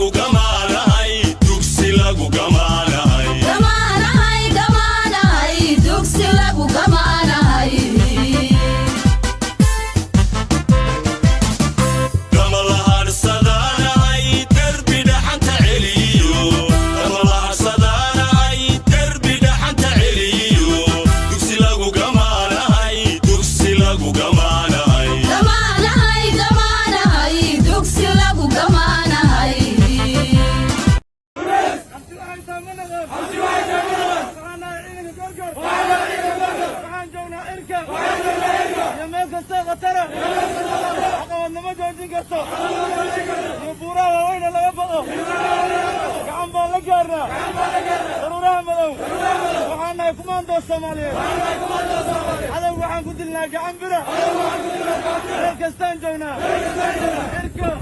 lagu gamaanahay dugsi lagu gamaanahay dugsi lagu gamaanahay kama laharsadaanahay derbi dhaxanta celiyo kama laharsadaanahay derbi dhaxanta celiyo dugsi lagu gamaanahay dugsi lagu gamaanahay dugsi lagu gamaanahay الصوماليين هذا وحن قلت لنا قعن بنا كستان جونا اركب